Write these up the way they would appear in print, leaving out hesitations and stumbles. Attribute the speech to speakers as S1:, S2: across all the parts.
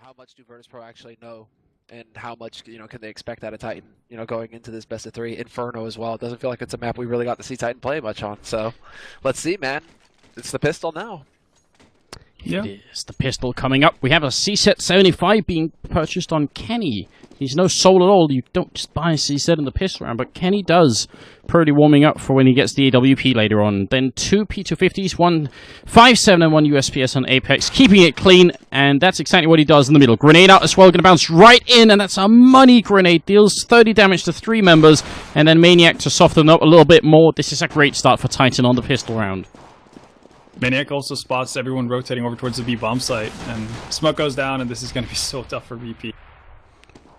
S1: how much do Virtus Pro actually know, and how much can they expect out of Titan? Going into this best of 3, Inferno as well. It doesn't feel like it's a map we really got to see Titan play much on. So let's see, man. It's the pistol now.
S2: Yeah.
S3: It is the pistol coming up. We have a C-Set 75 being purchased on Kenny. He's no soul at all. You don't just buy a C-Set in the pistol round, but Kenny does. Pretty warming up for when he gets the AWP later on. Then 2 P250s, 1 5.7 and 1 USPS on Apex, keeping it clean, and that's exactly what he does in the middle. Grenade out as well, going to bounce right in, and that's a money grenade. Deals 30 damage to 3 members, and then Maniac to soften up a little bit more. This is a great start for Titan on the pistol round.
S2: Maniac also spots everyone rotating over towards the B bomb site, and smoke goes down, and this is going to be so tough for VP.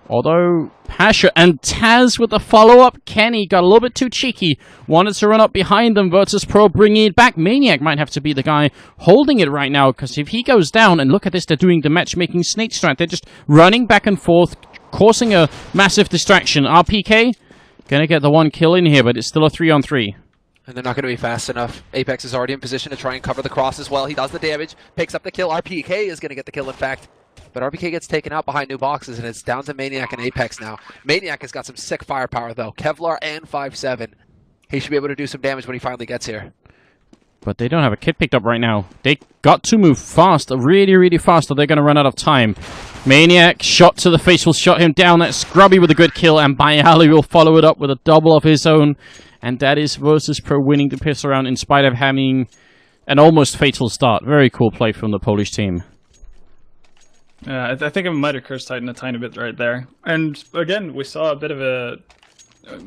S3: Although Pasha and Taz with the follow-up, Kenny got a little bit too cheeky. Wanted to run up behind them. Virtus Pro bringing it back. Maniac might have to be the guy holding it right now, because if he goes down, and look at this, they're doing the matchmaking snake strike. They're just running back and forth, causing a massive distraction. RPK gonna get the 1 kill in here, but it's still a 3-on-3.
S1: And they're not going to be fast enough. Apex is already in position to try and cover the cross as well. He does the damage, picks up the kill. RPK is going to get the kill, in fact. But RPK gets taken out behind new boxes, and it's down to Maniac and Apex now. Maniac has got some sick firepower, though. Kevlar and 5.7. He should be able to do some damage when he finally gets here.
S3: But they don't have a kit picked up right now. They got to move fast, really, really fast, or they're going to run out of time. Maniac, shot to the face, will shut him down. That's Grubby with a good kill, and Bayali will follow it up with a double of his own. And that is Virtus Pro winning the pistol round in spite of having an almost fatal start. Very cool play from the Polish team.
S2: I think it might have cursed Titan a tiny bit right there. And again, we saw a bit of a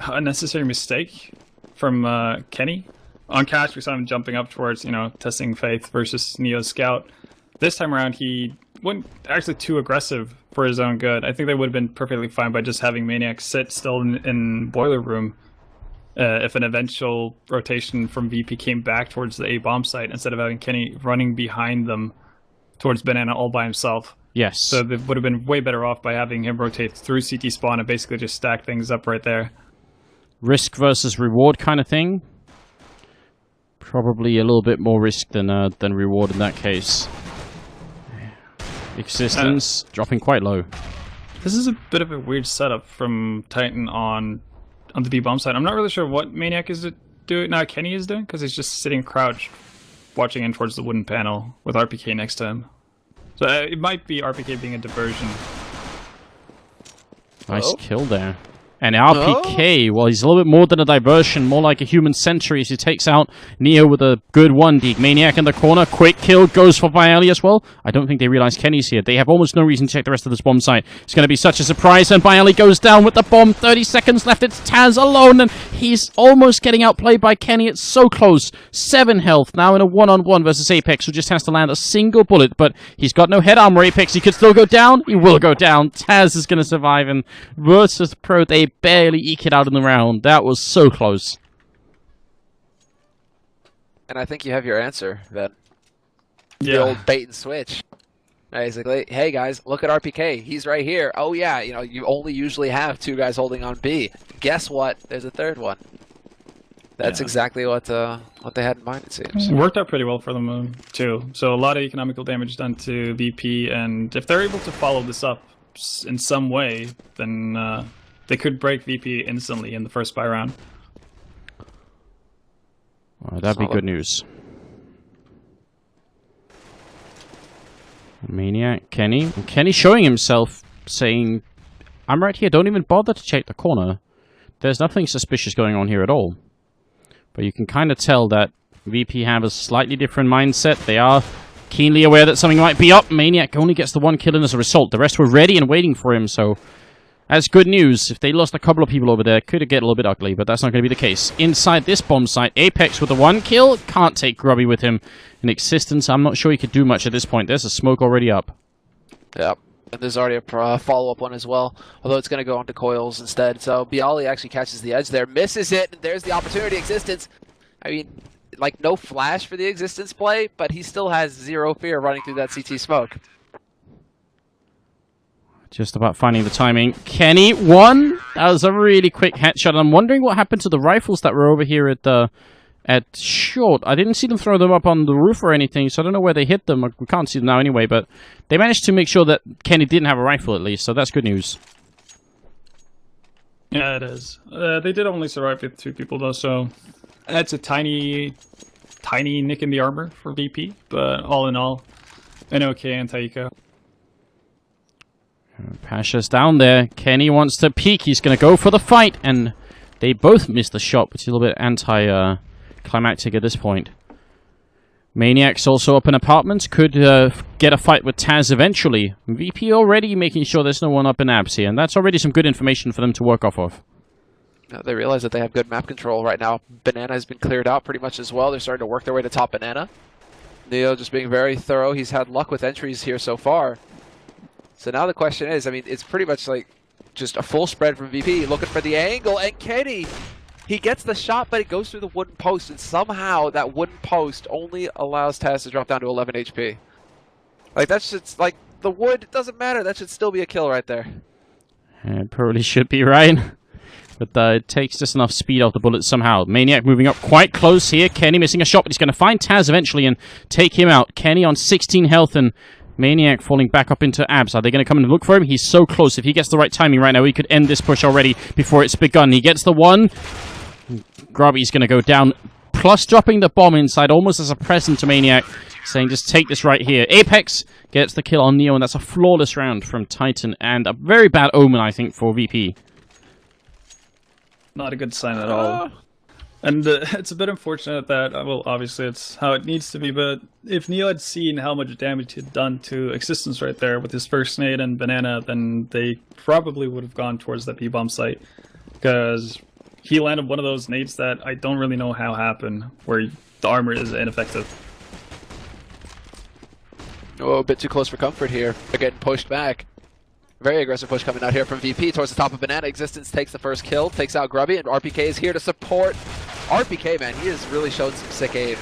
S2: unnecessary mistake from Kenny. On catch, we saw him jumping up towards, testing Faith versus Neo Scout. This time around, he wasn't actually too aggressive for his own good. I think they would have been perfectly fine by just having Maniac sit still in Boiler Room. If an eventual rotation from VP came back towards the A bomb site, instead of having Kenny running behind them towards Banana all by himself.
S3: Yes.
S2: So they would have been way better off by having him rotate through CT spawn and basically just stack things up right there.
S3: Risk versus reward kind of thing. Probably a little bit more risk than reward in that case. Existence dropping quite low.
S2: This is a bit of a weird setup from Titan on the B bomb side. I'm not really sure what Maniac is doing. No, Kenny is doing, because he's just sitting crouched, watching in towards the wooden panel with RPK next to him. So it might be RPK being a diversion.
S3: Nice kill there. And RPK, well, he's a little bit more than a diversion, more like a human sentry as he takes out Neo with a good 1-dig. Maniac in the corner, quick kill, goes for Bayali as well. I don't think they realize Kenny's here. They have almost no reason to check the rest of this bomb site. It's going to be such a surprise, and Bayali goes down with the bomb. 30 seconds left, it's Taz alone, and he's almost getting outplayed by Kenny. It's so close. 7 health, now in a 1-on-1 versus Apex, who just has to land a single bullet, but he's got no head armor. Apex, he could still go down. He will go down. Taz is going to survive, and Virtus Pro, they barely eke it out in the round. That was so close.
S1: And I think you have your answer, Ben.
S2: Yeah.
S1: The old bait and switch. Basically, hey guys, look at RPK. He's right here. Oh yeah, you only usually have 2 guys holding on B. Guess what? There's a 3rd one. That's exactly what they had in mind, it seems.
S2: It worked out pretty well for them, too. So a lot of economical damage done to VP, and if they're able to follow this up in some way, then they could break VP instantly in the first buy round.
S3: Well, that'd be good news. Maniac, Kenny. Kenny showing himself, saying, I'm right here, don't even bother to check the corner. There's nothing suspicious going on here at all. But you can kind of tell that VP have a slightly different mindset. They are keenly aware that something might be up. Maniac only gets the 1 kill in as a result. The rest were ready and waiting for him, so that's good news. If they lost a couple of people over there, could get a little bit ugly, but that's not going to be the case. Inside this bomb site, Apex with the 1 kill. Can't take Grubby with him in existence. I'm not sure he could do much at this point. There's a smoke already up.
S1: Yep. And there's already a follow-up one as well, although it's going to go onto coils instead. So Bialy actually catches the edge there, misses it, and there's the opportunity. Existence. I mean, like, no flash for the Existence play, but he still has 0 fear running through that CT smoke.
S3: Just about finding the timing. Kenny, 1. That was a really quick headshot. I'm wondering what happened to the rifles that were over here at at short. I didn't see them throw them up on the roof or anything, so I don't know where they hit them. We can't see them now anyway, but they managed to make sure that Kenny didn't have a rifle at least, so that's good news.
S2: Yeah, it is. They did only survive with 2 people though, so that's a tiny nick in the armor for VP, but all in all, an okay anti-eco.
S3: Pasha's down there. Kenny wants to peek. He's going to go for the fight, and they both missed the shot, which is a little bit anti-climactic at this point. Maniac's also up in apartments. Could get a fight with Taz eventually. VP already making sure there's no one up in abs here, and that's already some good information for them to work off of.
S1: They realize that they have good map control right now. Banana has been cleared out pretty much as well. They're starting to work their way to top Banana. Neo just being very thorough. He's had luck with entries here so far. So now the question is, I mean, it's pretty much like just a full spread from VP, looking for the angle, and Kenny, he gets the shot, but it goes through the wooden post, and somehow that wooden post only allows Taz to drop down to 11 HP. Like, that's just, like, the wood, it doesn't matter, that should still be a kill right there.
S3: It probably should be, right? But it takes just enough speed off the bullet somehow. Maniac moving up quite close here. Kenny missing a shot, but he's going to find Taz eventually and take him out. Kenny on 16 health, and Maniac falling back up into abs. Are they going to come and look for him? He's so close. If he gets the right timing right now, he could end this push already before it's begun. He gets the one. Grubby's going to go down, plus dropping the bomb inside almost as a present to Maniac, saying just take this right here. Apex gets the kill on Neo, and that's a flawless round from Titan, and a very bad omen, I think, for VP.
S2: Not a good sign at all. And it's a bit unfortunate that, well, obviously it's how it needs to be, but if Neo had seen how much damage he'd done to Existence right there with his first nade and Banana, then they probably would have gone towards that B-bomb site. Because he landed one of those nades that I don't really know how happened, where the armor is ineffective.
S1: Oh, a bit too close for comfort here. They're getting pushed back. Very aggressive push coming out here from VP towards the top of Banana. Existence takes the first kill, takes out Grubby, and RPK is here to support. RPK, man, he has really shown some sick aim.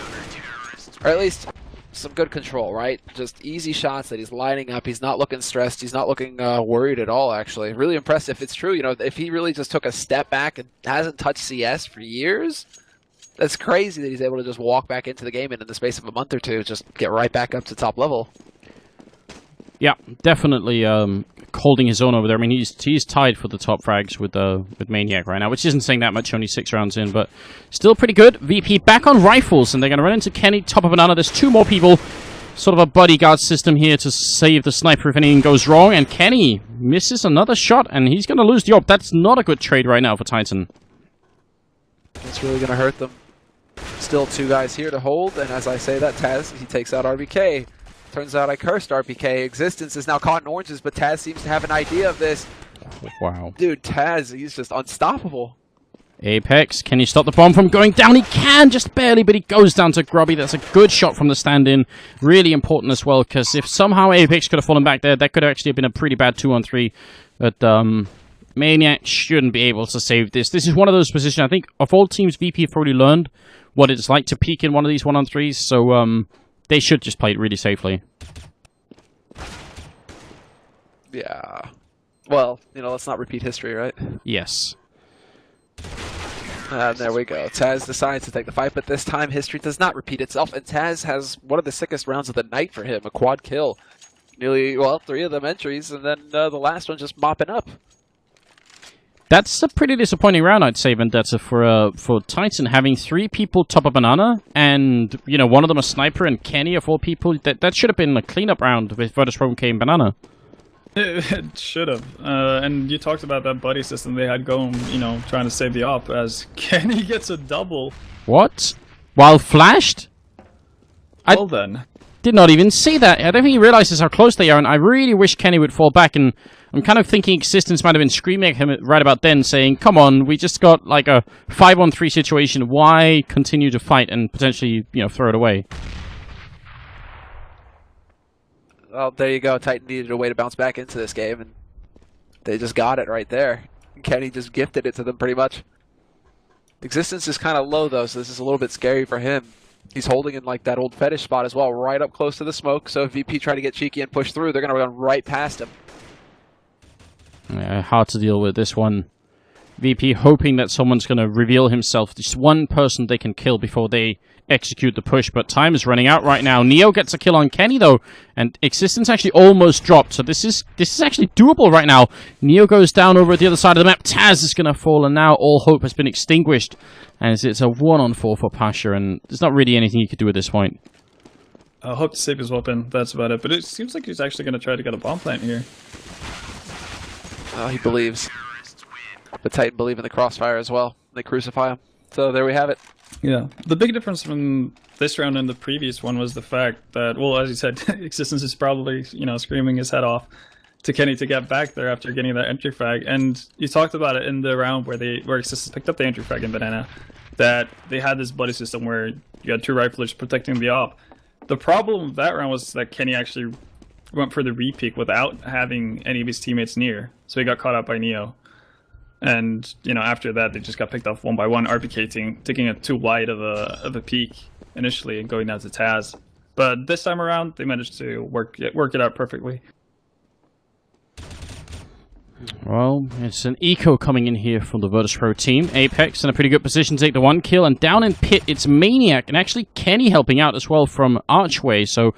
S1: Or at least some good control, right? Just easy shots that he's lining up. He's not looking stressed. He's not looking worried at all, actually. Really impressive. If it's true, you know, if he really just took a step back and hasn't touched CS for years, that's crazy that he's able to just walk back into the game and in the space of a month or two, just get right back up to top level.
S3: Yeah, definitely holding his own over there. I mean, he's tied for the top frags with Maniac right now, which isn't saying that much, only 6 rounds in, but still pretty good. VP back on rifles, and they're going to run into Kenny, top of Banana. There's 2 more people, sort of a bodyguard system here to save the sniper if anything goes wrong, and Kenny misses another shot, and he's going to lose the AWP. That's not a good trade right now for Titan.
S1: It's really going to hurt them. Still 2 guys here to hold, and as I say that, Taz, he takes out RBK. Turns out I cursed RPK. Existence is now caught in oranges, but Taz seems to have an idea of this.
S3: Wow.
S1: Dude, Taz, he's just unstoppable.
S3: Apex, can you stop the bomb from going down? He can, just barely, but he goes down to Grubby. That's a good shot from the stand-in. Really important as well, because if somehow Apex could have fallen back there, that could have actually been a pretty bad 2-on-3. But Maniac shouldn't be able to save this. This is one of those positions, I think, of all teams, VP have already learned what it's like to peek in one of these 1-on-3s, so they should just play it really safely.
S1: Yeah. Well, you know, let's not repeat history, right?
S3: Yes.
S1: And there we go. Taz decides to take the fight, but this time history does not repeat itself, and Taz has one of the sickest rounds of the night for him, a quad kill. Nearly, well, 3 of them entries, and then the last one just mopping up.
S3: That's a pretty disappointing round, I'd say, Vendetta, for Titan, having 3 people top of Banana, and, you know, one of them a sniper, and Kenny of all people. That should have been a cleanup round with Virtus Pro came Banana.
S2: It should have. And you talked about that buddy system they had going, you know, trying to save the op, as Kenny gets a double.
S3: What? While flashed?
S2: Well then.
S3: Did not even see that. I don't think he realizes how close they are, and I really wish Kenny would fall back, and I'm kind of thinking Existence might have been screaming at him right about then, saying, come on, we just got like a 5-on-3 situation, why continue to fight and potentially, you know, throw it away?
S1: Well, there you go. Titan needed a way to bounce back into this game, and they just got it right there. Kenny just gifted it to them pretty much. Existence is kind of low, though, so this is a little bit scary for him. He's holding in like that old fetish spot as well, right up close to the smoke, so if VP try to get cheeky and push through, they're going to run right past him.
S3: Yeah, hard to deal with this one. VP hoping that someone's going to reveal himself. Just one person they can kill before they execute the push, but time is running out right now. Neo gets a kill on Kenny though, and Existence actually almost dropped, so this is actually doable right now. Neo goes down over at the other side of the map. Taz is going to fall, and now all hope has been extinguished, and it's a 1-on-4 for Pasha, and there's not really anything you could do at this point.
S2: I hope to save his weapon, that's about it, but it seems like he's actually going to try to get a bomb plant here.
S1: Oh, he believes. But Titan believe in the crossfire as well. They crucify him. So there we have it.
S2: Yeah, the big difference from this round and the previous one was the fact that, well, as you said, Existence is probably, you know, screaming his head off to Kenny to get back there after getting that entry frag. And you talked about it in the round where Existence picked up the entry frag in Banana, that they had this buddy system where you had 2 riflers protecting the op. The problem with that round was that Kenny actually went for the re-peek without having any of his teammates near, so he got caught out by Neo. And, you know, after that, they just got picked off one by one, RPK taking it too wide of a peak initially and going down to Taz. But this time around, they managed to work it out perfectly.
S3: Well, it's an eco coming in here from the Virtus.pro team. Apex in a pretty good position to take the 1 kill, and down in pit, it's Maniac, and actually Kenny helping out as well from Archway, so...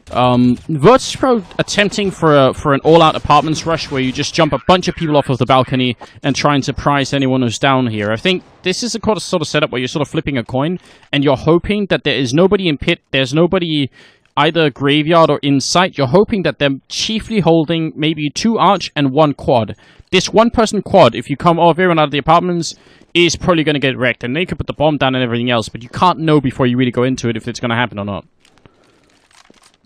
S3: Virtus.pro attempting for an all-out apartments rush where you just jump a bunch of people off of the balcony and try and surprise anyone who's down here. I think this is a sort of setup where you're sort of flipping a coin and you're hoping that there is nobody in pit, there's nobody either graveyard or in sight. You're hoping that they're chiefly holding maybe 2 arch and 1 quad. This 1-person quad, if you come off everyone out of the apartments, is probably going to get wrecked, and they could put the bomb down and everything else, but you can't know before you really go into it if it's going to happen or not.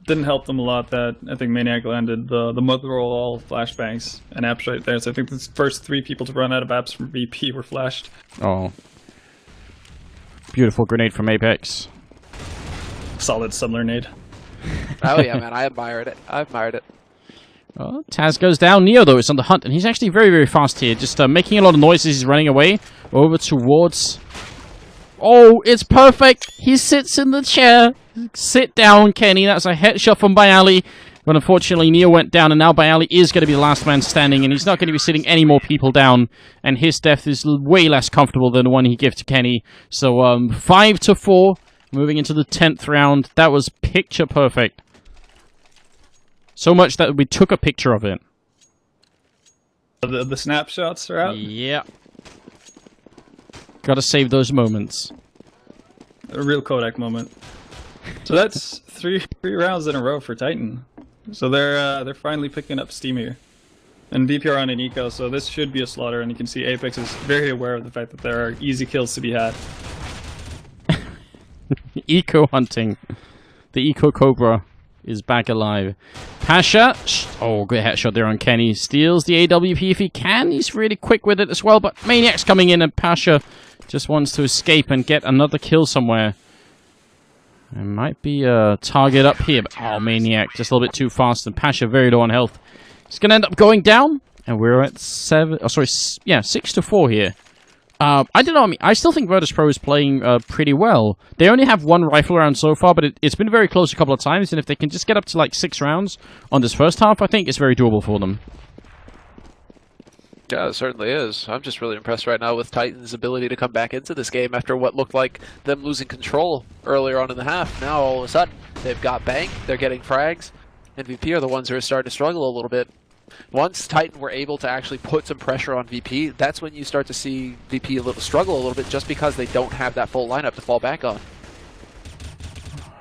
S2: Didn't help them a lot that I think Maniac landed the mother of all flashbangs and apps right there. So I think the first 3 people to run out of apps from VP were flashed.
S3: Oh. Beautiful grenade from Apex.
S2: Solid summoner nade.
S1: Oh yeah, man, I admired it. I admired it.
S3: Oh, Taz goes down. Neo, though, is on the hunt, and he's actually very, very fast here. Just making a lot of noise as he's running away over towards... Oh, it's perfect! He sits in the chair. Sit down, Kenny. That's a headshot from Bayali. But unfortunately, Neo went down, and now Bayali is going to be the last man standing, and he's not going to be sitting any more people down. And his death is way less comfortable than the one he gave to Kenny. So, 5-4, moving into the 10th round. That was picture perfect. So much that we took a picture of it.
S2: The snapshots are out?
S3: Yeah. Gotta save those moments.
S2: A real Kodak moment. So that's three rounds in a row for Titan. So they're finally picking up steam here. And VP are on an eco, so this should be a slaughter, and you can see Apex is very aware of the fact that there are easy kills to be had.
S3: Eco hunting. The Eco Cobra is back alive. Pasha, oh, good headshot there on Kenny. Steals the AWP if he can. He's really quick with it as well, but Maniac's coming in, and Pasha just wants to escape and get another kill somewhere. There might be a target up here, but oh, Maniac just a little bit too fast, and Pasha very low on health. He's going to end up going down, and we're at 6-4 here. I don't know, I still think Virtus.pro is playing pretty well. They only have 1 rifle round so far, but it's been very close a couple of times, and if they can just get up to like 6 rounds on this first half, I think it's very doable for them.
S1: Yeah, it certainly is. I'm just really impressed right now with Titan's ability to come back into this game after what looked like them losing control earlier on in the half. Now, all of a sudden, they've got Bank, they're getting frags, and VP are the ones who are starting to struggle a little bit. Once Titan were able to actually put some pressure on VP, that's when you start to see VP struggle a little bit, just because they don't have that full lineup to fall back on.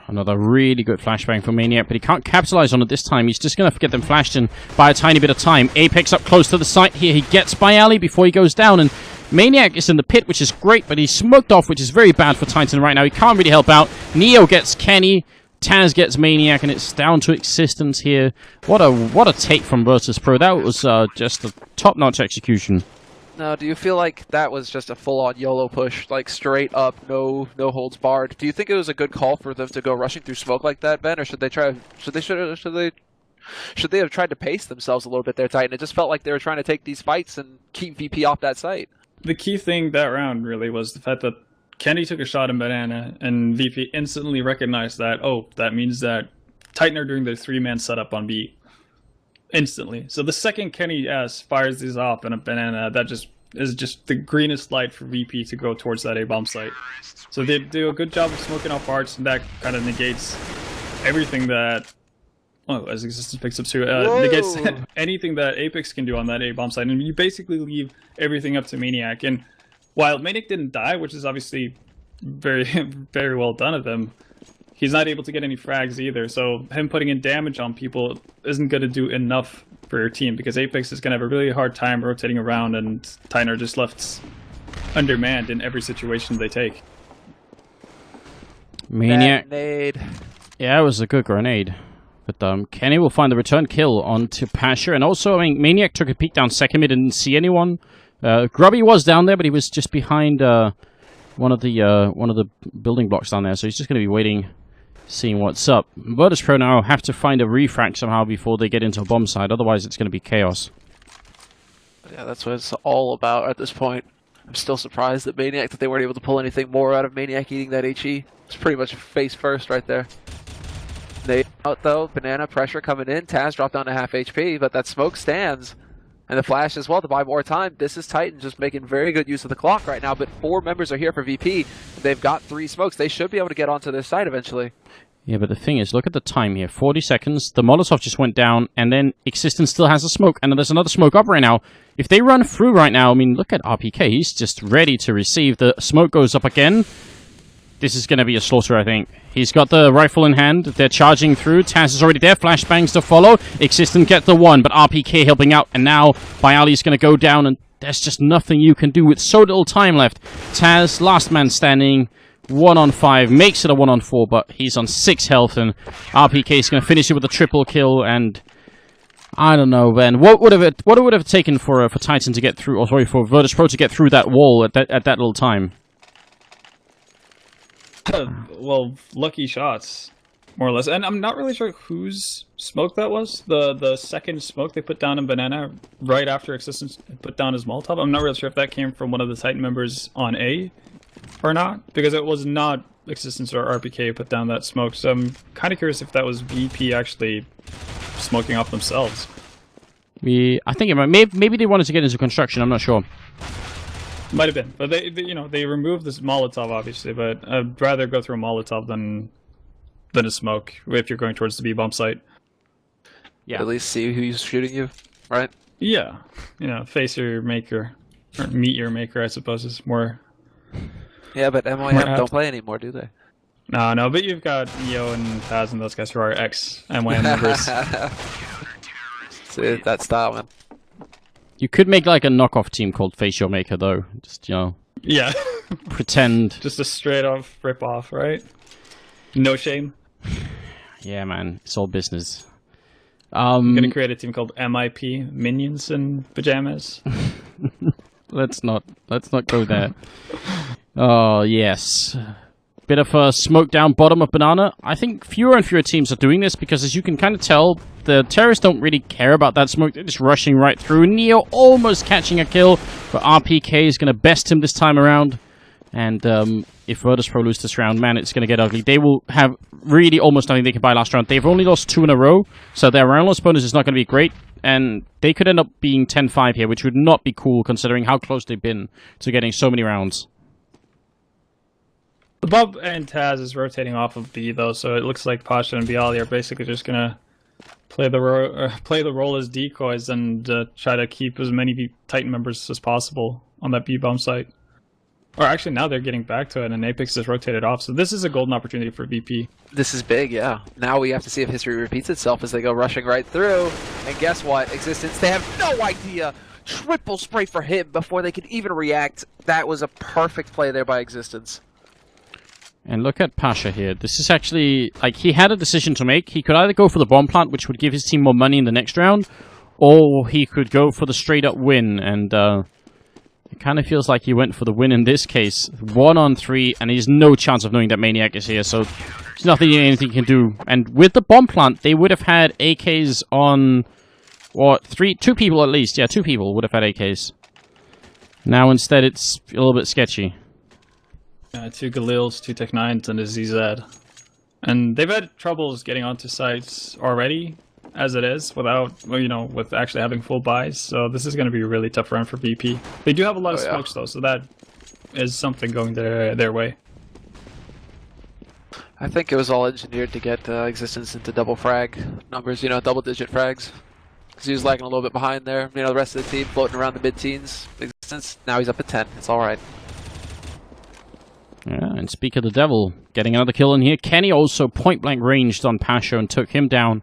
S3: Another really good flashbang for Maniac, but he can't capitalize on it this time. He's just going to get them flashed in by a tiny bit of time. Apex up close to the site here. He gets by Ali before he goes down, and Maniac is in the pit, which is great, but he's smoked off, which is very bad for Titan right now. He can't really help out. Neo gets Kenny. Taz gets Maniac, and it's down to Existence here. What a take from Virtus.pro. That was just a top-notch execution.
S1: Now, do you feel like that was just a full-on YOLO push, like straight up, no holds barred? Do you think it was a good call for them to go rushing through smoke like that, Ben, or should they have tried to pace themselves a little bit there, Titan? It just felt like they were trying to take these fights and keep VP off that site.
S2: The key thing that round really was the fact that Kenny took a shot in Banana, and VP instantly recognized that, oh, that means that Titan are doing their 3-man setup on B. Instantly. So the second Kenny S fires these off in a Banana, that just is just the greenest light for VP to go towards that A-bomb site. So they do a good job of smoking off arts, and that kind of negates everything that... Oh, as Existence picks up too, negates anything that Apex can do on that A-bomb site, and you basically leave everything up to Maniac. And while Maniac didn't die, which is obviously very, very well done of them, he's not able to get any frags either, so him putting in damage on people isn't going to do enough for your team, because Apex is going to have a really hard time rotating around, and Titan are just left undermanned in every situation they take.
S3: Maniac.
S1: Nade.
S3: Yeah, it was a good grenade. But Kenny will find the return kill onto Pasha, and also, I mean, Maniac took a peek down second mid and didn't see anyone. Grubby was down there, but he was just behind one of the building blocks down there, so he's just going to be waiting, seeing what's up. Virtus Pro now have to find a refract somehow before they get into a bomb site, otherwise it's going to be chaos.
S1: Yeah, that's what it's all about at this point. I'm still surprised that Maniac, that they weren't able to pull anything more out of Maniac eating that HE. It's pretty much face first right there. They out though, banana pressure coming in, Taz dropped down to half HP, but that smoke stands. And the flash as well to buy more time. This is Titan just making very good use of the clock right now, but 4 members are here for VP. They've got 3 smokes. They should be able to get onto their side eventually.
S3: Yeah, but the thing is, look at the time here. 40 seconds. The Molotov just went down, and then Existence still has a smoke, and then there's another smoke up right now. If they run through right now, I mean, look at RPK. He's just ready to receive. The smoke goes up again. This is going to be a slaughter, I think. He's got the rifle in hand. They're charging through. Taz is already there. Flashbangs to follow. Existence get the one, but RPK helping out. And now Bialy is going to go down, and there's just nothing you can do with so little time left. Taz, last man standing, 1 on 5. Makes it a 1 on 4, but he's on 6 health, and RPK is going to finish it with a triple kill. And I don't know, Ben. What would it have taken for Titan to get through, or sorry, for Virtus Pro to get through that wall at that little time?
S2: Well, lucky shots, more or less. And I'm not really sure whose smoke that was. The second smoke they put down in Banana right after Existence put down his Molotov. I'm not really sure if that came from one of the Titan members on A or not, because it was not Existence or RPK who put down that smoke. So I'm kind of curious if that was VP actually smoking off themselves.
S3: I think it might. Maybe they wanted to get into construction. I'm not sure.
S2: Might have been, but they removed this Molotov obviously, but I'd rather go through a Molotov than a smoke if you're going towards the B-bomb site.
S1: Yeah. At least see who's shooting you, right?
S2: Yeah, face your maker, or meet your maker, I suppose is more.
S1: Yeah, but MYM don't play anymore, do they?
S2: No, but you've got Neo and Taz and those guys who are ex-MYM members.
S1: See, that style, man.
S3: You could make like a knockoff team called Face Your Maker, though. Just,
S2: yeah.
S3: Pretend.
S2: Just a straight off rip off, right? No shame.
S3: Yeah, man. It's all business.
S2: I'm gonna create a team called MIP, Minions in Pajamas.
S3: Let's not go there. Oh, yes. Bit of a smoke down bottom of Banana. I think fewer and fewer teams are doing this because, as you can kind of tell, the terrorists don't really care about that smoke. They're just rushing right through. Neo almost catching a kill, but RPK is going to best him this time around. And if Virtus Pro lose this round, man, it's going to get ugly. They will have really almost nothing they can buy last round. They've only lost 2 in a row, so their round loss bonus is not going to be great. And they could end up being 10-5 here, which would not be cool considering how close they've been to getting so many rounds.
S2: Bob and Taz is rotating off of B though, so it looks like Pasha and Bialy are basically just gonna play the role as decoys and try to keep as many Titan members as possible on that B-bomb site. Or actually, now they're getting back to it, and Apex is rotated off, so this is a golden opportunity for VP.
S1: This is big, yeah. Now we have to see if history repeats itself as they go rushing right through. And guess what? Existence, they have no idea. Triple spray for him before they could even react. That was a perfect play there by Existence.
S3: And look at Pasha here. This is actually, like, he had a decision to make. He could either go for the bomb plant, which would give his team more money in the next round, or he could go for the straight-up win. And it kind of feels like he went for the win in this case. 1 on 3, and he's no chance of knowing that Maniac is here, so there's nothing anything he can do. And with the bomb plant, they would have had AKs on, what, 2 people at least. Yeah, 2 people would have had AKs. Now instead, it's a little bit sketchy.
S2: 2 Galils, 2 Tech-9s, and a ZZ. And they've had troubles getting onto sites already, as it is without, well, you know, with actually having full buys. So this is going to be a really tough run for BP. They do have a lot of smokes though, so that is something going their way.
S1: I think it was all engineered to get Existence into double frag numbers, you know, double-digit frags. Because he was lagging a little bit behind there. You know, the rest of the team floating around the mid-teens. Existence, now he's up at 10. It's all right.
S3: Yeah, and speak of the devil, getting another kill in here. Kenny also point-blank ranged on Pasha and took him down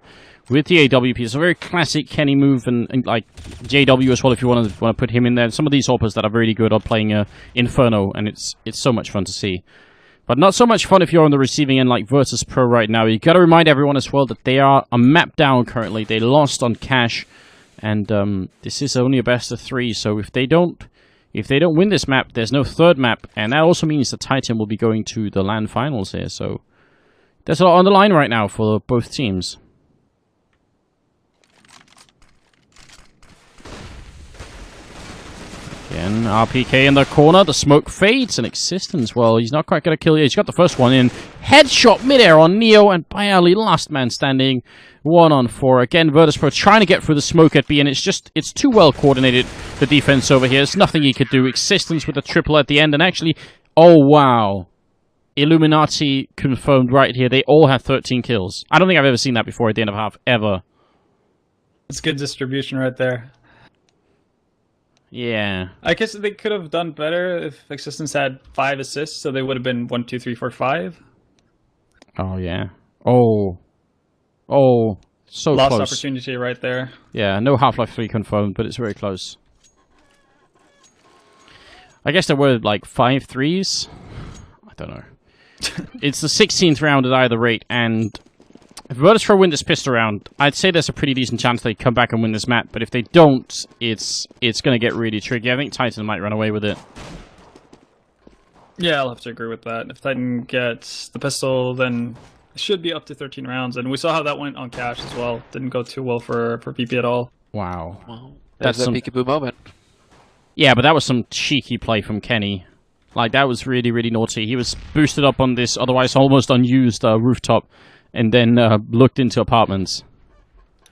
S3: with the AWP. It's a very classic Kenny move, and like JW as well if you want to put him in there. Some of these hoppers that are really good are playing Inferno, and it's so much fun to see. But not so much fun if you're on the receiving end like Virtus Pro right now. You got to remind everyone as well that they are a map down currently. They lost on Cash, and this is only a best of 3. So if they don't win this map, there's no third map, and that also means the Titan will be going to the LAN finals here. So there's a lot on the line right now for both teams. Again, RPK in the corner, the smoke fades, and Existence, well, he's not quite going to kill you. He's got the first one in. Headshot midair on Neo, and Bayali, last man standing, 1 on 4. Again, Virtus Pro trying to get through the smoke at B, and it's too well coordinated, the defense over here. There's nothing he could do. Existence with a triple at the end, and actually, oh wow. Illuminati confirmed right here. They all have 13 kills. I don't think I've ever seen that before at the end of half, ever.
S2: It's good distribution right there.
S3: Yeah.
S2: I guess they could have done better if Existence had 5 assists, so they would have been 1, 2, 3, 4, 5.
S3: Oh, yeah. Oh. Oh. So
S2: Lost
S3: close.
S2: Opportunity right there.
S3: Yeah, no Half-Life 3 confirmed, but it's very close. I guess there were like 5 threes. I don't know. It's the 16th round at either rate, and if Virtus Pro win this pistol round, I'd say there's a pretty decent chance they come back and win this map, but if they don't, it's going to get really tricky. I think Titan might run away with it.
S2: Yeah, I'll have to agree with that. If Titan gets the pistol, then it should be up to 13 rounds, and we saw how that went on Cash as well. Didn't go too well for PP at all.
S3: Wow.
S1: Well,
S3: That's
S1: that's a
S3: some
S1: peekaboo moment.
S3: Yeah, but that was some cheeky play from Kenny. Like, that was really, really naughty. He was boosted up on this otherwise almost unused rooftop, and then looked into apartments.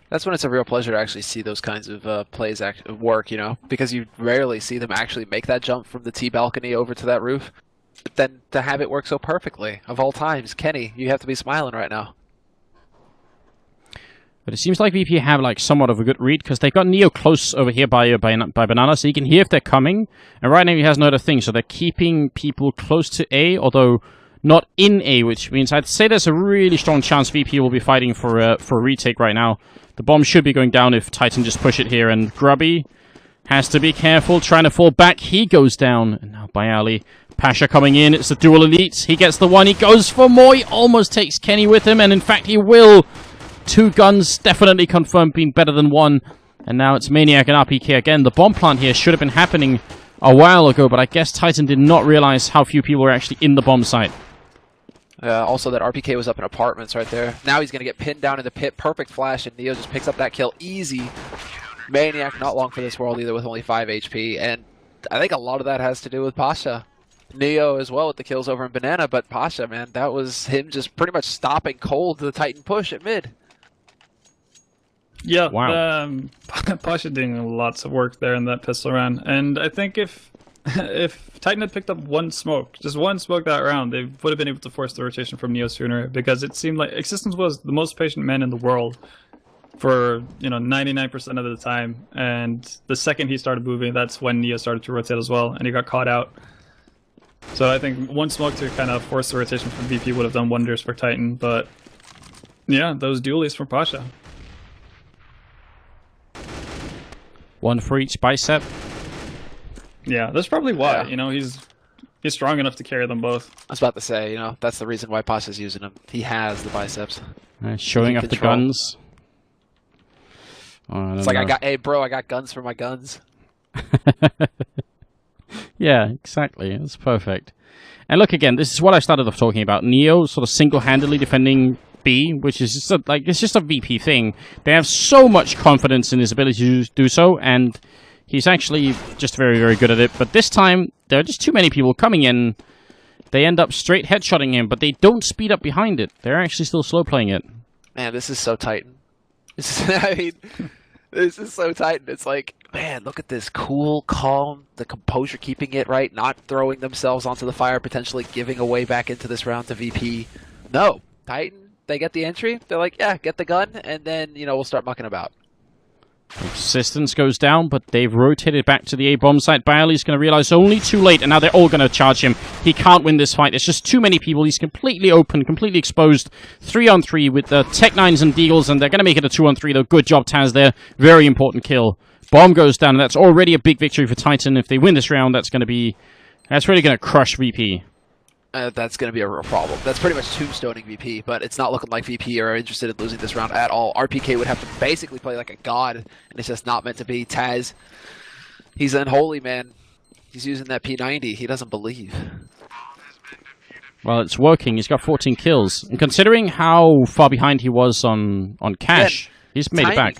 S1: That's when it's a real pleasure to actually see those kinds of plays work, you know, because you rarely see them actually make that jump from the T balcony over to that roof. But then to have it work so perfectly, of all times, Kenny, you have to be smiling right now.
S3: But it seems like VP have like somewhat of a good read, because they've got Neo close over here by Banana, so he can hear if they're coming. And right now he has no other thing, so they're keeping people close to A, although not in A, which means I'd say there's a really strong chance VP will be fighting for a retake right now. The bomb should be going down if Titan just push it here, and Grubby has to be careful, trying to fall back. He goes down, and now Bayali. Pasha coming in, it's the dual elites. He gets the one, he goes for more, he almost takes Kenny with him, and in fact he will. 2 guns definitely confirmed being better than 1. And now it's Maniac and RPK again. The bomb plant here should have been happening a while ago, but I guess Titan did not realize how few people were actually in the bomb site.
S1: Also, that RPK was up in apartments right there. Now he's going to get pinned down in the pit. Perfect flash, and Neo just picks up that kill. Easy. Maniac, not long for this world either, with only 5 HP. And I think a lot of that has to do with Pasha. Neo as well with the kills over in Banana, but Pasha, man, that was him just pretty much stopping cold the Titan push at mid.
S2: Yeah,
S3: wow.
S2: Pasha doing lots of work there in that pistol round. And I think if Titan had picked up just one smoke that round, they would have been able to force the rotation from Neo sooner, because it seemed like Existence was the most patient man in the world for 99% of the time. And the second he started moving, that's when Neo started to rotate as well, and he got caught out. So I think one smoke to kind of force the rotation from VP would have done wonders for Titan, but yeah, those dualies from Pasha.
S3: 1 for each bicep.
S2: Yeah, that's probably why.
S1: Yeah.
S2: He's strong enough to carry them both.
S1: I was about to say, that's the reason why Pasha's using him. He has the biceps.
S3: Showing off the guns.
S1: It's like, hey bro, I got guns for my guns.
S3: Yeah, exactly. That's perfect. And look, again, this is what I started off talking about. Neo sort of single-handedly defending B, which is just it's just a VP thing. They have so much confidence in his ability to do so, and he's actually just very, very good at it. But this time, there are just too many people coming in. They end up straight headshotting him, but they don't speed up behind it. They're actually still slow playing it.
S1: Man, this is so Titan. I mean, this is so tight. It's like, man, look at this cool, calm, the composure, keeping it right, not throwing themselves onto the fire, potentially giving away back into this round to VP. No, Titan, they get the entry. They're like, yeah, get the gun, and then, we'll start mucking about.
S3: Resistance goes down, but they've rotated back to the A-bomb site. Bailey's going to realize only too late, and now they're all going to charge him. He can't win this fight. There's just too many people. He's completely open, completely exposed. 3-on-3 with the Tech-9s and Deagles, and they're going to make it a 2-on-3, though. Good job, Taz, there. Very important kill. Bomb goes down, and that's already a big victory for Titan. If they win this round, that's really going to crush VP.
S1: That's going to be a real problem. That's pretty much tombstoning VP, but it's not looking like VP are interested in losing this round at all. RPK would have to basically play like a god, and it's just not meant to be. Taz, he's unholy, man. He's using that P90. He doesn't believe.
S3: Well, it's working. He's got 14 kills. And considering how far behind he was on Cash, he's made it back.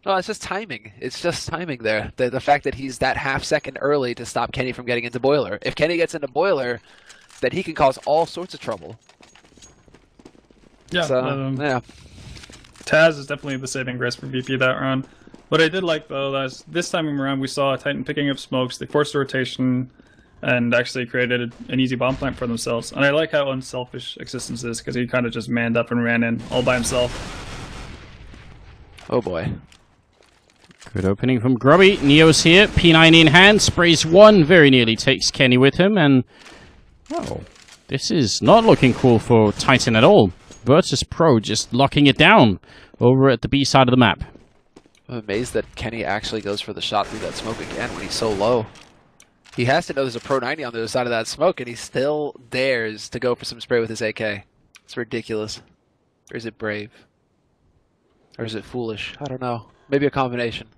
S1: No, it's just timing. It's just timing there. The fact that he's that half second early to stop Kenny from getting into Boiler. If Kenny gets into Boiler, then he can cause all sorts of trouble.
S2: Yeah,
S1: so, yeah.
S2: Taz is definitely the saving grace for VP that round. What I did like, though, is this time around we saw Titan picking up smokes, they forced a rotation, and actually created an easy bomb plant for themselves. And I like how unselfish Existence is, because he kind of just manned up and ran in all by himself.
S1: Oh boy.
S3: Good opening from Grubby. Neo's here, P90 in hand, sprays one, very nearly takes Kenny with him, and oh, this is not looking cool for Titan at all. Virtus Pro just locking it down over at the B side of the map.
S1: I'm amazed that Kenny actually goes for the shot through that smoke again when he's so low. He has to know there's a Pro 90 on the other side of that smoke, and he still dares to go for some spray with his AK. It's ridiculous. Or is it brave? Or is it foolish? I don't know. Maybe a combination.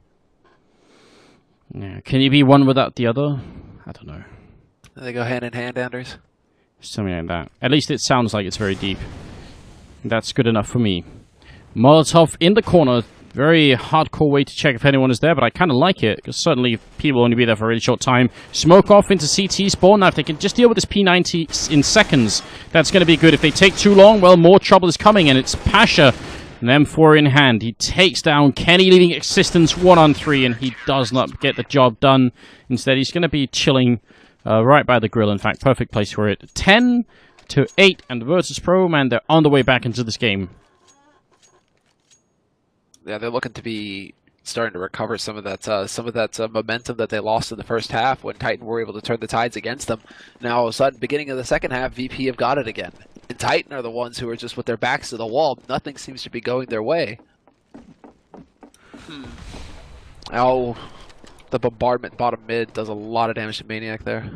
S3: Yeah, can you be one without the other? I don't know.
S1: They go hand in hand, Anders.
S3: Something like that. At least it sounds like it's very deep. That's good enough for me. Molotov in the corner. Very hardcore way to check if anyone is there, but I kind of like it, because certainly people will only be there for a really short time. Smoke off into CT spawn. Now, if they can just deal with this P90 in seconds, that's going to be good. If they take too long, well, more trouble is coming, and it's Pasha, an M4 in hand. He takes down Kenny, leaving Existence 1-on-3, and he does not get the job done. Instead, he's going to be chilling right by the grill. In fact, perfect place for it. 10-8, and Virtus Pro, man, they're on the way back into this game.
S1: Yeah, they're looking to be starting to recover some of that momentum that they lost in the first half when Titan were able to turn the tides against them. Now, all of a sudden, beginning of the second half, VP have got it again. And Titan are the ones who are just with their backs to the wall. Nothing seems to be going their way. Oh, the bombardment bottom mid does a lot of damage to Maniac there.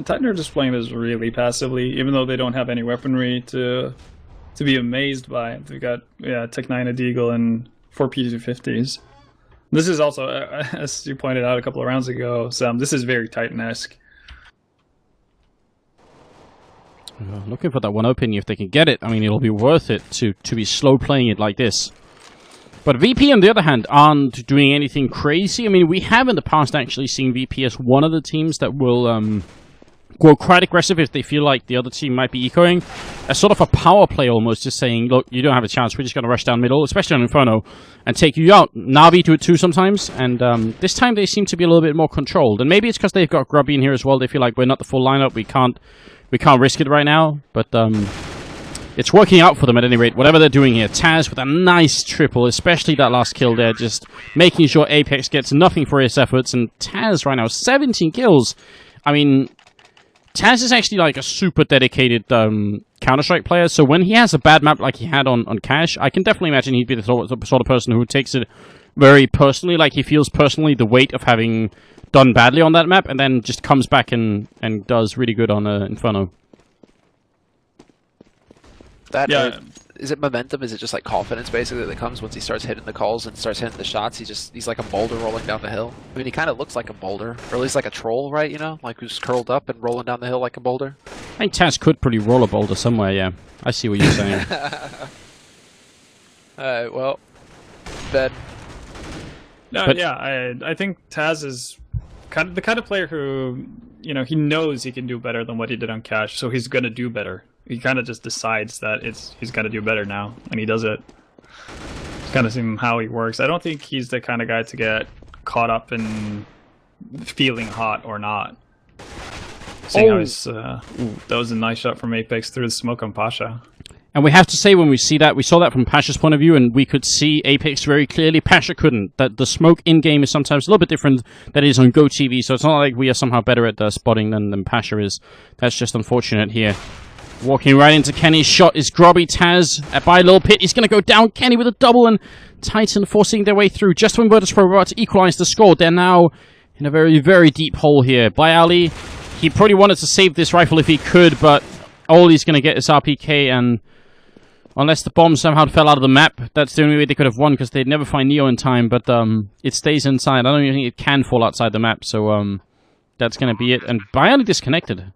S2: Titan are just playing this really passively, even though they don't have any weaponry to be amazed by. They've got Tech-9, a Deagle, and 4 P250s. This is also, as you pointed out a couple of rounds ago, Sam, this is very Titan-esque.
S3: Looking for that one opening if they can get it. I mean, it'll be worth it to be slow playing it like this. But VP, on the other hand, aren't doing anything crazy. I mean, we have in the past actually seen VP as one of the teams that will go quite aggressive if they feel like the other team might be ecoing. As sort of a power play almost, just saying, look, you don't have a chance, we're just going to rush down middle, especially on Inferno, and take you out. Navi do it too sometimes, and this time they seem to be a little bit more controlled. And maybe it's because they've got Grubby in here as well, they feel like we're not the full lineup, we can't risk it right now, but it's working out for them at any rate, whatever they're doing here. Taz with a nice triple, especially that last kill there, just making sure Apex gets nothing for his efforts, and Taz right now, 17 kills. I mean, Taz is actually like a super dedicated Counter-Strike player, so when he has a bad map like he had on Cash, I can definitely imagine he'd be the sort of person who takes it very personally, like he feels personally the weight of having done badly on that map, and then just comes back and does really good on Inferno.
S1: Is it momentum? Is it just like confidence basically that comes once he starts hitting the calls and starts hitting the shots? He's like a boulder rolling down the hill. I mean, he kind of looks like a boulder, or at least like a troll, right? You know, like who's curled up and rolling down the hill like a boulder.
S3: I think Taz could probably roll a boulder somewhere. Yeah, I see what you're saying.
S1: Alright, well, Ben.
S2: No, yeah, I think Taz is the kind of player who, you know, he knows he can do better than what he did on Cash, so he's gonna do better. he kind of just decides that he's got to do better now, and he does it. It's kind of seem how he works. I don't think he's the kind of guy to get caught up in feeling hot or not. Seeing how that was a nice shot from Apex through the smoke on Pasha.
S3: And we have to say, when we see that, we saw that from Pasha's point of view, and we could see Apex very clearly. Pasha couldn't. That the smoke in-game is sometimes a little bit different than it is on GoTV, so it's not like we are somehow better at spotting than Pasha is. That's just unfortunate here. Walking right into Kenny's shot is Grobby. Taz by a little pit. He's going to go down. Kenny with a double, and Titan forcing their way through. Just when Virtus.pro were about to equalize the score, they're now in a very, very deep hole here. By Ali, he probably wanted to save this rifle if he could, but all he's going to get is RPK, and unless the bomb somehow fell out of the map, that's the only way they could have won, because they'd never find Neo in time, but it stays inside. I don't even think it can fall outside the map, so that's going to be it. And Biali disconnected.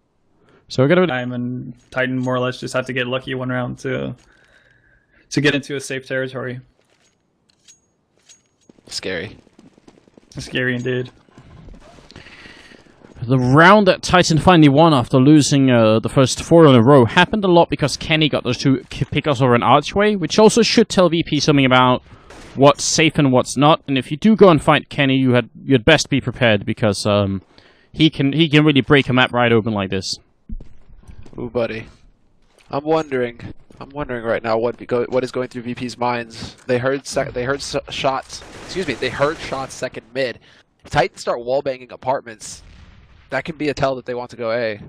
S3: So we're going to...
S2: And Titan more or less just have to get lucky one round to get into a safe territory.
S1: Scary.
S2: Scary indeed.
S3: The round that Titan finally won after losing the first 4 in a row happened a lot because Kenny got those 2 pickups over an archway, which also should tell VP something about what's safe and what's not. And if you do go and fight Kenny, you'd best be prepared, because he can really break a map right open like this.
S1: Ooh, buddy. I'm wondering right now what is going through VP's minds. They heard shots. Excuse me. They heard shots second mid. If Titans start wallbanging apartments, that can be a tell that they want to go A.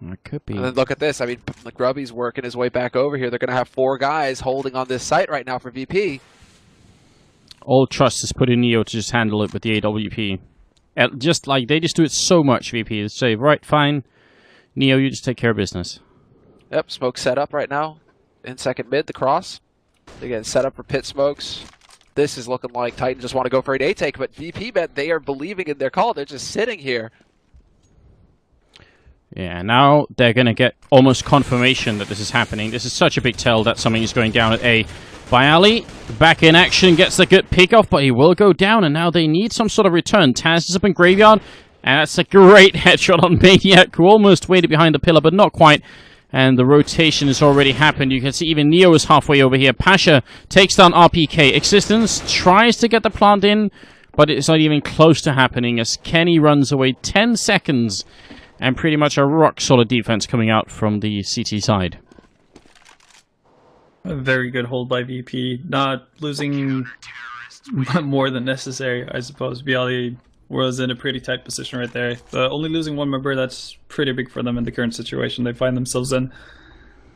S3: It could be.
S1: And then look at this. I mean, Grubby's working his way back over here. They're going to have 4 guys holding on this site right now for VP.
S3: All trust is put in Neo to just handle it with the AWP. Just like, they just do it so much, VP. They say, right, fine. Neo, you just take care of business.
S1: Yep, smoke set up right now. In second mid, the cross. They're getting set up for pit smokes. This is looking like Titan just want to go for an A take, but VP bet they are believing in their call. They're just sitting here.
S3: Yeah, now they're going to get almost confirmation that this is happening. This is such a big tell that something is going down at A. Biali, back in action, gets the good pick off, but he will go down, and now they need some sort of return. Taz is up in Graveyard, and that's a great headshot on Maniac, who almost waited behind the pillar, but not quite. And the rotation has already happened. You can see even Neo is halfway over here. Pasha takes down RPK. Existence tries to get the plant in, but it's not even close to happening as Kenny runs away 10 seconds. And pretty much a rock-solid defense coming out from the CT side.
S2: A very good hold by VP. Not losing more than necessary, I suppose. Biali was in a pretty tight position right there. Only losing 1 member, that's pretty big for them in the current situation they find themselves in.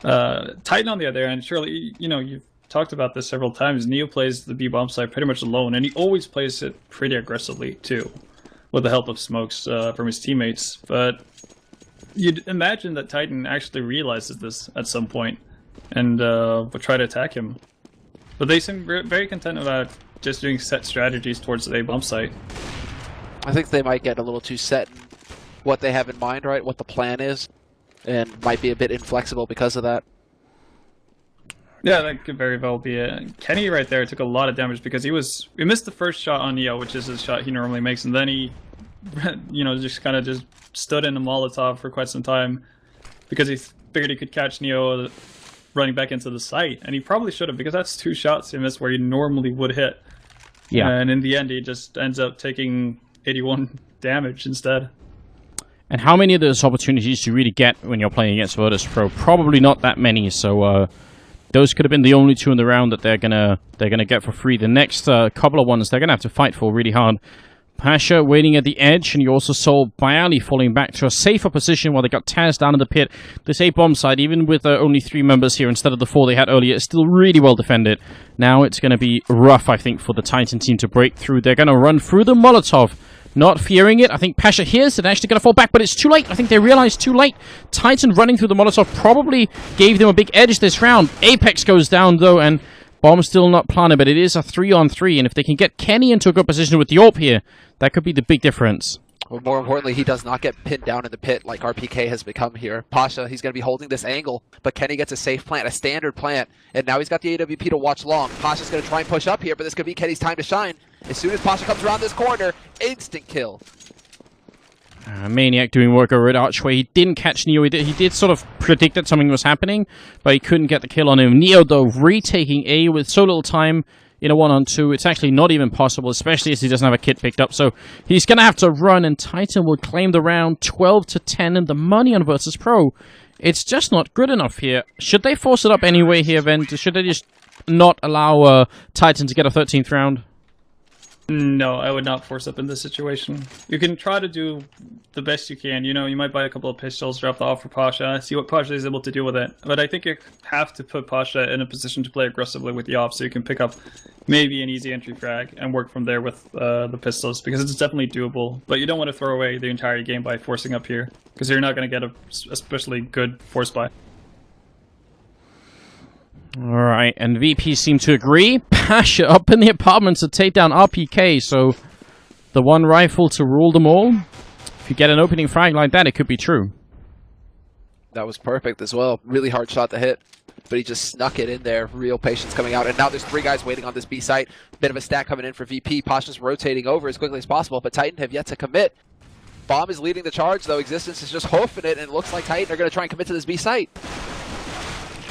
S2: Titan on the other hand, surely, you know, you've talked about this several times. Neo plays the B-bomb side pretty much alone, and he always plays it pretty aggressively, too, with the help of smokes from his teammates. But you'd imagine that Titan actually realizes this at some point and will try to attack him. But they seem very content about just doing set strategies towards the A-bomb site.
S1: I think they might get a little too set in what they have in mind, right? What the plan is, and might be a bit inflexible because of that.
S2: Yeah, that could very well be it. Kenny right there took a lot of damage because he missed the first shot on Neo, which is the shot he normally makes, and then he, you know, just kind of just stood in a Molotov for quite some time because he figured he could catch Neo running back into the site, and he probably should have, because that's 2 shots he missed where he normally would hit.
S3: Yeah.
S2: And in the end, he just ends up taking 81 damage instead.
S3: And how many of those opportunities do you really get when you're playing against Virtus.pro? Probably not that many, so those could have been the only 2 in the round that they're gonna get for free. The next couple of ones they're gonna have to fight for really hard. Pasha waiting at the edge, and you also saw Biali falling back to a safer position while they got Taz down in the pit. This A-bomb side, even with only 3 members here instead of the 4 they had earlier, is still really well defended. Now it's going to be rough, I think, for the Titan team to break through. They're going to run through the Molotov, not fearing it. I think Pasha hears it, actually going to fall back, but it's too late. I think they realized too late. Titan running through the Molotov probably gave them a big edge this round. Apex goes down, though, and bomb still not planted, but it is a 3-on-3, and if they can get Kenny into a good position with the AWP here, that could be the big difference.
S1: Well, more importantly, he does not get pinned down in the pit like RPK has become here. Pasha, he's going to be holding this angle, but Kenny gets a safe plant, a standard plant, and now he's got the AWP to watch long. Pasha's going to try and push up here, but this could be Kenny's time to shine. As soon as Pasha comes around this corner, instant kill.
S3: Maniac doing work over at Archway. He didn't catch Neo. He did sort of predict that something was happening, but he couldn't get the kill on him. Neo, though, retaking A with so little time in a 1-on-2. It's actually not even possible, especially as he doesn't have a kit picked up. So he's going to have to run, and Titan will claim the round 12-10, and the money on Virtus Pro. It's just not good enough here. Should they force it up anyway here, then? Should they just not allow Titan to get a 13th round?
S2: No, I would not force up in this situation. You can try to do the best you can. You know, you might buy a couple of pistols, drop the off for Pasha, see what Pasha is able to do with it. But I think you have to put Pasha in a position to play aggressively with the off, so you can pick up maybe an easy entry frag and work from there with the pistols, because it's definitely doable. But you don't want to throw away the entire game by forcing up here, because you're not going to get a especially good force buy.
S3: Alright, and VP seem to agree. Pasha up in the apartment to take down RPK, so the one rifle to rule them all. If you get an opening frag like that, it could be true.
S1: That was perfect as well. Really hard shot to hit, but he just snuck it in there. Real patience coming out, and now there's 3 guys waiting on this B site. Bit of a stack coming in for VP. Pasha's rotating over as quickly as possible, but Titan have yet to commit. Bomb is leading the charge, though. Existence is just hoofing it, and it looks like Titan are going to try and commit to this B site.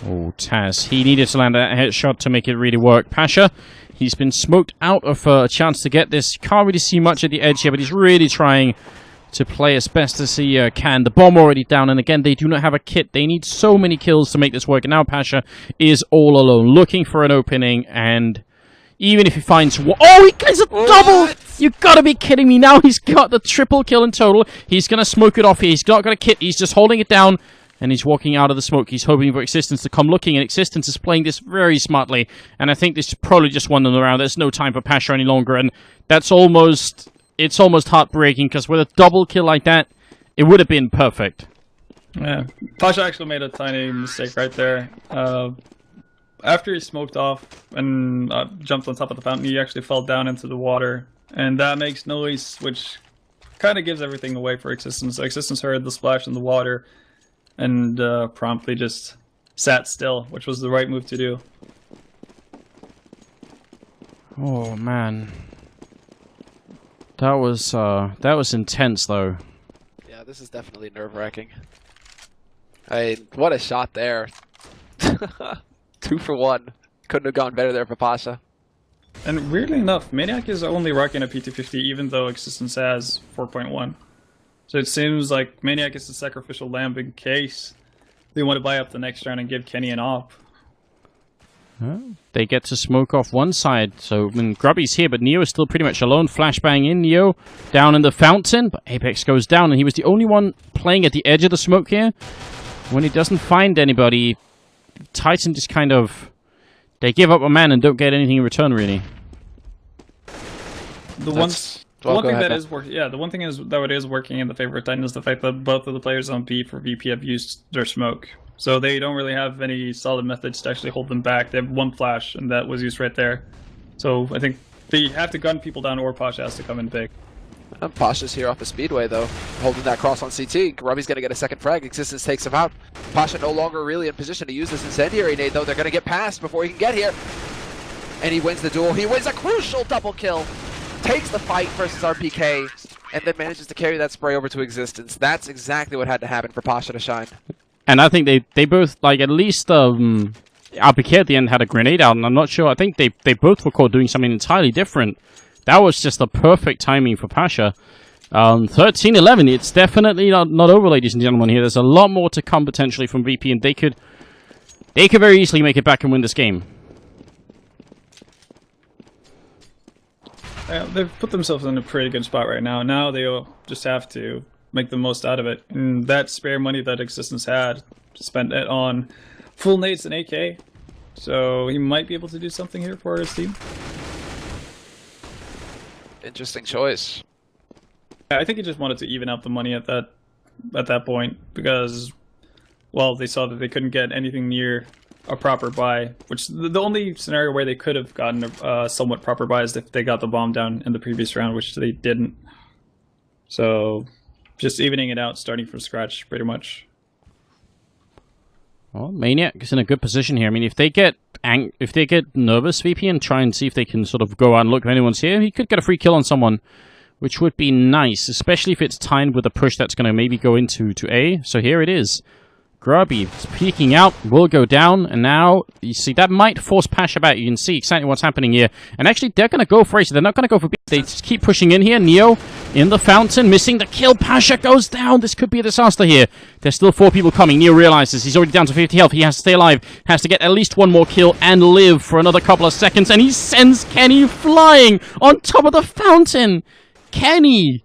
S3: Oh, Taz. He needed to land that headshot to make it really work. Pasha, he's been smoked out of a chance to get this. Can't really see much at the edge here, but he's really trying to play as best as he can. The bomb already down, and again, they do not have a kit. They need so many kills to make this work, and now Pasha is all alone, looking for an opening, and even if he finds one... Oh, he gets a double! You gotta be kidding me. Now he's got the triple kill in total. He's gonna smoke it off here. He's not got a kit. He's just holding it down. And he's walking out of the smoke. He's hoping for Existence to come looking, and Existence is playing this very smartly. And I think this probably just won them the round. There's no time for Pasha any longer, and that's almost... It's almost heartbreaking, because with a double kill like that, it would have been perfect.
S2: Yeah, Pasha actually made a tiny mistake right there. After he smoked off and jumped on top of the fountain, he actually fell down into the water. And that makes noise, which kind of gives everything away for Existence. So Existence heard the splash in the water, and promptly just sat still, which was the right move to do.
S3: Oh man, that was intense though.
S1: Yeah, this is definitely nerve-wracking. I mean, what a shot there! 2 for 1. Couldn't have gone better there for Pasha.
S2: And weirdly enough, Maniac is only rocking a P250, even though Existence has 4.1. So it seems like Maniac is the sacrificial lamb in case they want to buy up the next round and give Kenny an op.
S3: They get to smoke off one side, so I mean, Grubby's here, but Neo is still pretty much alone. Flashbang in, Neo down in the fountain, but Apex goes down, and he was the only one playing at the edge of the smoke here. When he doesn't find anybody, Titan just kind of... They give up a man and don't get anything in return, really.
S2: The one thing that is working, yeah, the one thing is that it is working in the favor of Titan is the fact that both of the players on B for VP have used their smoke, so they don't really have any solid methods to actually hold them back. They have one flash, and that was used right there. So I think they have to gun people down, or Pasha has to come in big.
S1: Pasha's here off the speedway, though, holding that cross on CT. Grubby's going to get a second frag. Existence takes him out. Pasha no longer really in position to use this incendiary nade, though. They're going to get past before he can get here. And he wins the duel. He wins a crucial double kill. Takes the fight versus RPK, and then manages to carry that spray over to Existence. That's exactly what had to happen for Pasha to shine.
S3: And I think they both, like, at least RPK at the end had a grenade out, and I'm not sure. I think they both were caught doing something entirely different. That was just the perfect timing for Pasha. 13-11, it's definitely not over, ladies and gentlemen, here. There's a lot more to come, potentially, from VP, and they could very easily make it back and win this game.
S2: They've put themselves in a pretty good spot right now. Now they'll just have to make the most out of it. And that spare money that Existence had, spent it on full nades and AK. So he might be able to do something here for his team.
S1: Interesting choice.
S2: I think he just wanted to even out the money at that point, because, well, they saw that they couldn't get anything near a proper buy, which the only scenario where they could have gotten a somewhat proper buy is if they got the bomb down in the previous round, which they didn't. So just evening it out, starting from scratch, pretty much.
S3: Well, Maniac is in a good position here. I mean, if they get nervous, VP, and try and see if they can sort of go out and look if anyone's here, he could get a free kill on someone which would be nice, especially if it's timed with a push that's going to maybe go into A. So here it is. Grubby is peeking out, will go down, and now, you see, that might force Pasha back. You can see exactly what's happening here. And actually, they're going to go for A, so they're not going to go for B. They just keep pushing in here. Neo in the fountain, missing the kill. Pasha goes down. This could be a disaster here. There's still 4 people coming. Neo realizes he's already down to 50 health. He has to stay alive, has to get at least 1 more kill and live for another couple of seconds. And he sends Kenny flying on top of the fountain. Kenny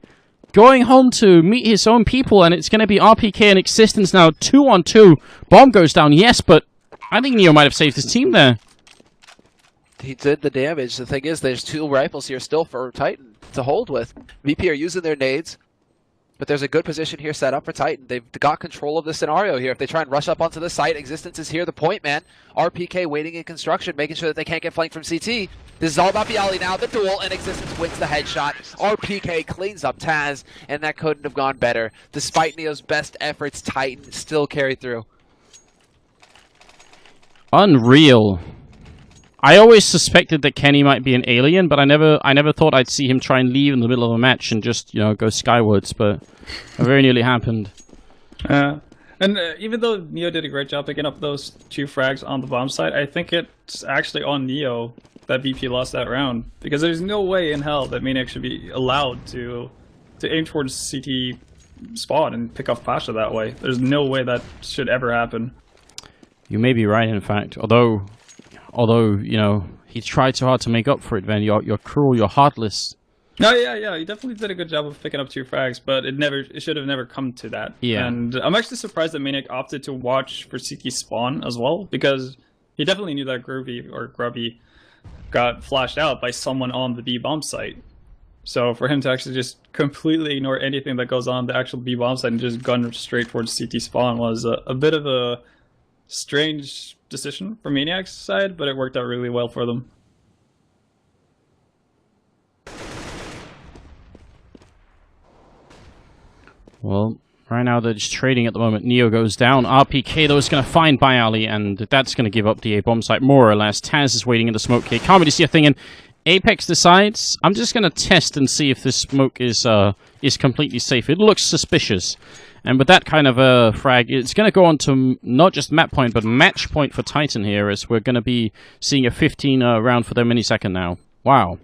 S3: going home to meet his own people, and it's going to be RPK in existence now. 2-on-2. Bomb goes down, yes, but I think Neo might have saved his team there.
S1: He did the damage. The thing is, there's 2 rifles here still for Titan to hold with. VP are using their nades, but there's a good position here set up for Titan. They've got control of the scenario here. If they try and rush up onto the site, existence is here. The point man, RPK waiting in construction, making sure that they can't get flanked from CT. This is all about BO3 now, the duel, and existence wins the headshot. RPK cleans up Taz, and that couldn't have gone better. Despite Neo's best efforts, Titan still carried through.
S3: Unreal. I always suspected that Kenny might be an alien, but I never thought I'd see him try and leave in the middle of a match and just, you know, go skywards, but it very nearly happened.
S2: Even though Neo did a great job picking up those 2 frags on the bomb site, I think it's actually on Neo that VP lost that round, because there's no way in hell that Maniac should be allowed to aim towards CT spawn and pick off Pasha that way. There's no way that should ever happen.
S3: You may be right, in fact, although, you know, he tried so hard to make up for it, Van. You're cruel, you're heartless.
S2: No, yeah, he definitely did a good job of picking up 2 frags, but it should have never come to that.
S3: Yeah.
S2: And I'm actually surprised that Maniac opted to watch for CT spawn as well, because he definitely knew that Grubby got flashed out by someone on the B bomb site. So for him to actually just completely ignore anything that goes on the actual B bomb site and just gun straight towards CT spawn was a bit of a strange decision from Maniac's side, but it worked out really well for them.
S3: Well, right now they're just trading at the moment. Neo goes down. RPK, though, is going to find BO3, and that's going to give up the A bomb site, more or less. Taz is waiting in the smoke here. Can't really see a thing, and Apex decides, I'm just going to test and see if this smoke is completely safe. It looks suspicious. And with that kind of a frag, it's going to go on to not just map point, but match point for Titan here, as we're going to be seeing a 15 round for their millisecond now. Wow.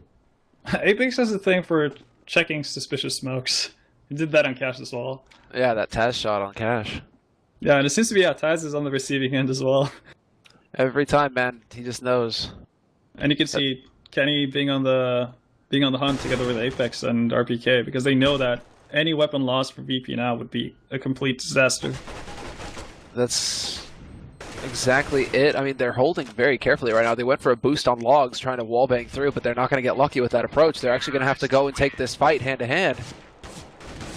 S2: Apex has a thing for checking suspicious smokes. He did that on Cash as well.
S1: Yeah, that Taz shot on Cash.
S2: Yeah, and it seems to be, Taz is on the receiving end as well.
S1: Every time, man, he just knows.
S2: And you can see Kenny being on the hunt together with Apex and RPK, because they know that any weapon lost for VP now would be a complete disaster.
S1: That's exactly it. I mean, they're holding very carefully right now. They went for a boost on logs, trying to wallbang through, but they're not going to get lucky with that approach. They're actually going to have to go and take this fight hand to hand.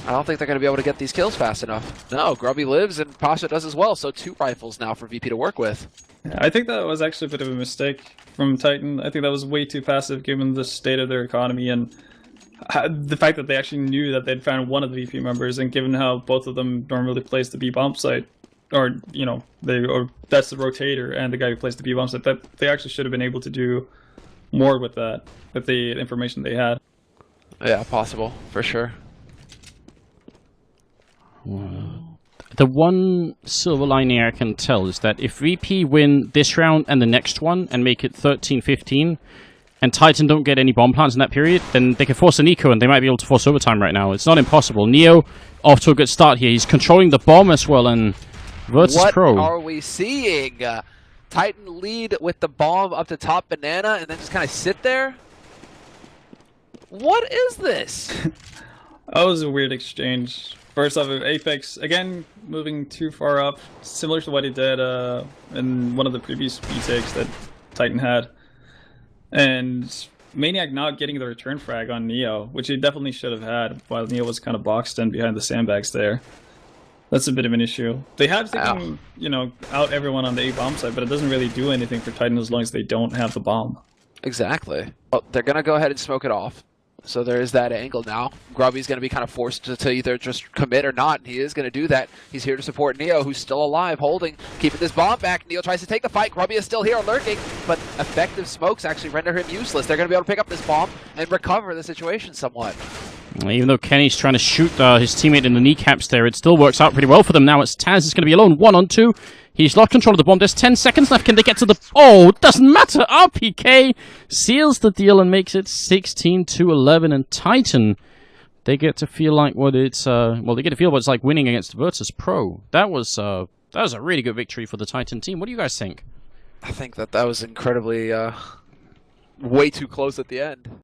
S1: I don't think they're going to be able to get these kills fast enough. No, Grubby lives and Pasha does as well, so 2 rifles now for VP to work with.
S2: I think that was actually a bit of a mistake from Titan. I think that was way too passive given the state of their economy and the fact that they actually knew that they'd found one of the VP members, and given how both of them normally plays the B bomb site, or, you know, that's the rotator and the guy who plays the B bomb site, that they actually should have been able to do more with that, with the information they had.
S1: Yeah, possible, for sure.
S3: The one silver lining I can tell is that if VP win this round and the next one and make it 13-15, and Titan don't get any bomb plants in that period, then they can force an eco and they might be able to force overtime right now. It's not impossible. Neo off to a good start here. He's controlling the bomb as well, and Virtus Pro.
S1: What are we seeing? Titan lead with the bomb up to top banana and then just kind of sit there? What is this?
S2: That was a weird exchange. First off, Apex, again, moving too far up, similar to what he did in one of the previous retakes that Titan had. And Maniac not getting the return frag on Neo, which he definitely should have had, while Neo was kind of boxed in behind the sandbags there. That's a bit of an issue. They have taken, you know, out everyone on the A bomb side, but it doesn't really do anything for Titan as long as they don't have the bomb.
S1: Exactly. Well, they're going to go ahead and smoke it off. So there is that angle now. Grubby's going to be kind of forced to either just commit or not, and he is going to do that. He's here to support Neo, who's still alive, holding, keeping this bomb back. Neo tries to take the fight. Grubby is still here, lurking, but effective smokes actually render him useless. They're going to be able to pick up this bomb and recover the situation somewhat.
S3: Even though Kenny's trying to shoot his teammate in the kneecaps there, it still works out pretty well for them now. It's Taz is going to be alone 1-on-2. He's lost control of the bomb. There's 10 seconds left. Can they get to the... Oh, it doesn't matter. RPK seals the deal and makes it 16-11. And Titan, they get to feel like what it's... well, they get to feel what it's like winning against Virtus Pro. That was a really good victory for the Titan team. What do you guys think?
S1: I think that was incredibly way too close at the end.